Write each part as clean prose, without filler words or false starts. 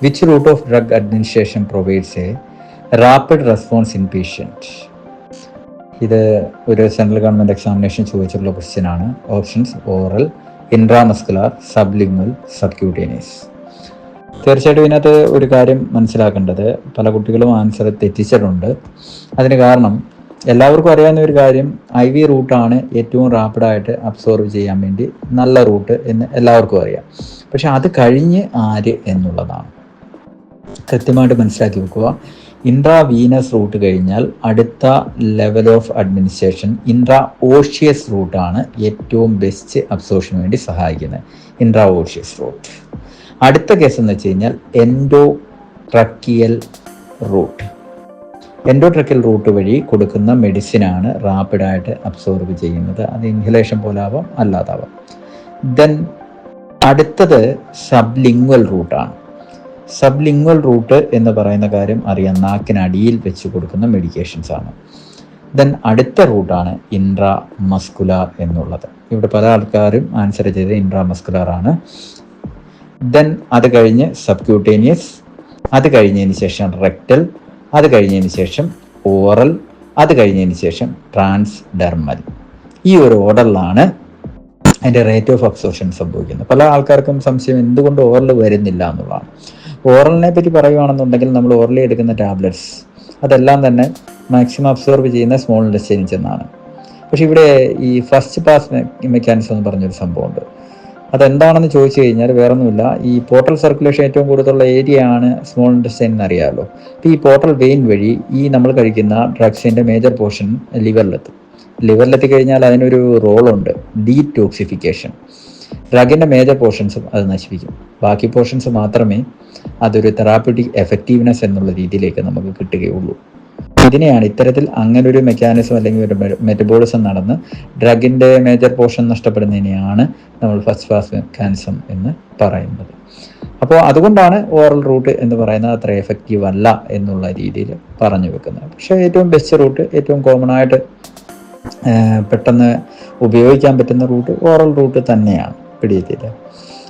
Which route of drug administration provides a rapid response in patient? ഇത് ഒരു central government examination ചോദിച്ചിട്ടുള്ള question ആണ്. Options: oral, intramuscular, sublingual, subcutaneous. തീർച്ചയായിട്ടും ഇതിനകത്ത് ഒരു കാര്യം മനസ്സിലാക്കേണ്ടത്, പല കുട്ടികളും ആൻസർ തെറ്റിച്ചിട്ടുണ്ട്. അതിന് കാരണം എല്ലാവർക്കും അറിയാവുന്ന ഒരു കാര്യം, IV റൂട്ടാണ് ഏറ്റവും റാപ്പിഡായിട്ട് അബ്സോർവ് ചെയ്യാൻ വേണ്ടി നല്ല റൂട്ട് എന്ന് എല്ലാവർക്കും അറിയാം. പക്ഷെ അത് കഴിഞ്ഞ് ആര് എന്നുള്ളതാണ് കൃത്യമായിട്ട് മനസ്സിലാക്കി വെക്കുക. ഇൻട്രാവീനസ് റൂട്ട് കഴിഞ്ഞാൽ അടുത്ത level of administration intra osseous റൂട്ടാണ് ഏറ്റവും ബെസ്റ്റ് അബ്സോർഷന് വേണ്ടി സഹായിക്കുന്നത്. Intra osseous route. അടുത്ത കേസ് എന്ന് വെച്ച് കഴിഞ്ഞാൽ എൻഡോട്രക്കിയൽ റൂട്ട്. എൻഡോട്രക്കിയൽ റൂട്ട് വഴി കൊടുക്കുന്ന മെഡിസിനാണ് റാപ്പിഡായിട്ട് അബ്സോർബ് ചെയ്യുന്നത്. അത് ഇൻഹലേഷൻ പോലെ ആവാം, അല്ലാതാവാം. ദെൻ അടുത്തത് സബ്ലിംഗ്വൽ റൂട്ടാണ്. സബ്ലിംഗ്വൽ റൂട്ട് എന്ന് പറയുന്ന കാര്യം അറിയാം, നാക്കിനടിയിൽ വെച്ച് കൊടുക്കുന്ന മെഡിക്കേഷൻസ് ആണ്. ദെൻ അടുത്ത റൂട്ടാണ് ഇൻട്രാമസ്കുലാർ എന്നുള്ളത്. ഇവിടെ പല ആൾക്കാരും ആൻസർ ചെയ്ത് ഇൻട്രാമസ്കുലാർ ആണ്. ദെൻ അത് കഴിഞ്ഞ് സബ്ക്യൂട്ടേനിയസ്, അത് കഴിഞ്ഞതിന് ശേഷം റെക്ടൽ, അത് കഴിഞ്ഞതിന് ശേഷം ഓറൽ, അത് കഴിഞ്ഞതിന് ശേഷം ട്രാൻസ്ഡെർമൽ. ഈ ഒരു ഓർഡറിലാണ് അതിൻ്റെ റേറ്റ് ഓഫ് അബ്സോർപ്ഷൻ സംഭവിക്കുന്നത്. പല ആൾക്കാർക്കും സംശയം എന്തുകൊണ്ട് ഓറൽ വരുന്നില്ല എന്നുള്ളതാണ്. ഓറലിനെ പറ്റി പറയുകയാണെന്നുണ്ടെങ്കിൽ നമ്മൾ ഓറലി എടുക്കുന്ന ടാബ്ലറ്റ്സ് അതെല്ലാം തന്നെ മാക്സിമം അബ്സോർബ് ചെയ്യുന്ന സ്മോൾ ഇൻറ്റസ്റ്റൈനിൽ ചെന്നാണ്. പക്ഷെ ഇവിടെ ഈ ഫസ്റ്റ് പാസ് മെക്കാനിസം എന്ന് പറഞ്ഞൊരു സംഭവമുണ്ട്. അതെന്താണെന്ന് ചോദിച്ചു കഴിഞ്ഞാൽ വേറൊന്നുമില്ല, ഈ പോർട്ടൽ സർക്കുലേഷൻ ഏറ്റവും കൂടുതലുള്ള ഏരിയ ആണ് സ്മോൾ ഇൻറ്റസ്റ്റൈൻ എന്നറിയാമല്ലോ. അപ്പോൾ ഈ പോർട്ടൽ വെയിൻ വഴി ഈ നമ്മൾ കഴിക്കുന്ന ഡ്രഗ്സിൻ്റെ മേജർ പോർഷൻ ലിവറിലെത്തും. ലിവറിലെത്തി കഴിഞ്ഞാൽ അതിനൊരു റോളുണ്ട്, ഡീടോക്സിഫിക്കേഷൻ. ഡ്രഗിൻ്റെ മേജർ പോർഷൻസും അത് നശിപ്പിക്കും. ബാക്കി പോർഷൻസ് മാത്രമേ അതൊരു തെറാപ്യൂട്ടിക് എഫക്റ്റീവ്നെസ് എന്നുള്ള രീതിയിലേക്ക് നമുക്ക് കിട്ടുകയുള്ളൂ. ഇതിനെയാണ് ഇത്തരത്തിൽ അങ്ങനെ ഒരു മെക്കാനിസം അല്ലെങ്കിൽ ഒരു മെറ്റബോളിസം നടന്ന് ഡ്രഗിൻ്റെ മേജർ പോർഷൻ നഷ്ടപ്പെടുന്നതിനെയാണ് നമ്മൾ ഫസ്റ്റ് പാസ് മെക്കാനിസം എന്ന് പറയുന്നത്. അപ്പോൾ അതുകൊണ്ടാണ് ഓറൽ റൂട്ട് എന്ന് പറയുന്നത് അത്ര എഫക്റ്റീവ് അല്ല എന്നുള്ള രീതിയിൽ പറഞ്ഞു വെക്കുന്നത്. പക്ഷേ ഏറ്റവും ബെസ്റ്റ് റൂട്ട്, ഏറ്റവും കോമൺ ആയിട്ട് പെട്ടെന്ന് ഉപയോഗിക്കാൻ പറ്റുന്ന റൂട്ട് ഓറൽ റൂട്ട് തന്നെയാണ്. പിടിയെത്തിയില്ല.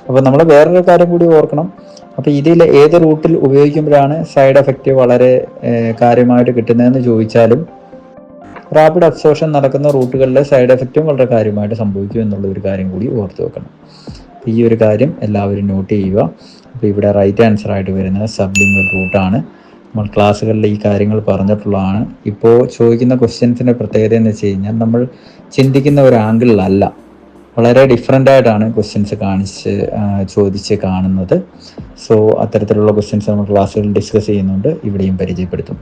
അപ്പോൾ നമ്മൾ വേറൊരു കാര്യം കൂടി ഓർക്കണം. അപ്പോൾ ഇതിൽ ഏത് റൂട്ടിൽ ഉപയോഗിക്കുമ്പോഴാണ് സൈഡ് എഫക്റ്റ് വളരെ കാര്യമായിട്ട് കിട്ടുന്നതെന്ന് ചോദിച്ചാലും റാപ്പിഡ് അബ്സോർപ്ഷൻ നടക്കുന്ന റൂട്ടുകളിലെ സൈഡ് എഫക്റ്റും വളരെ കാര്യമായിട്ട് സംഭവിക്കും എന്നുള്ള ഒരു കാര്യം കൂടി ഓർത്ത് വെക്കണം. ഈ ഒരു കാര്യം എല്ലാവരും നോട്ട് ചെയ്യുക. അപ്പോൾ ഇവിടെ റൈറ്റ് ആൻസർ ആയിട്ട് വരുന്നത് സബ്ലിംഗ്വൽ റൂട്ടാണ്. നമ്മൾ ക്ലാസ്സുകളിൽ ഈ കാര്യങ്ങൾ പറഞ്ഞിട്ടുള്ളതാണ്. ഇപ്പോൾ ചോദിക്കുന്ന ക്വസ്റ്റ്യൻസിൻ്റെ പ്രത്യേകത എന്ന് വെച്ച് കഴിഞ്ഞാൽ നമ്മൾ ചിന്തിക്കുന്ന ഒരു ആംഗിളിലല്ല, വളരെ ഡിഫറെൻ്റ് ആയിട്ടാണ് ക്വസ്റ്റ്യൻസ് ചോദിച്ച് കാണുന്നത്. സോ അത്തരത്തിലുള്ള ക്വസ്റ്റ്യൻസ് നമ്മൾ ക്ലാസ്സുകളിൽ ഡിസ്കസ് ചെയ്യുന്നുണ്ട്, ഇവിടെയും പരിചയപ്പെടുത്തും.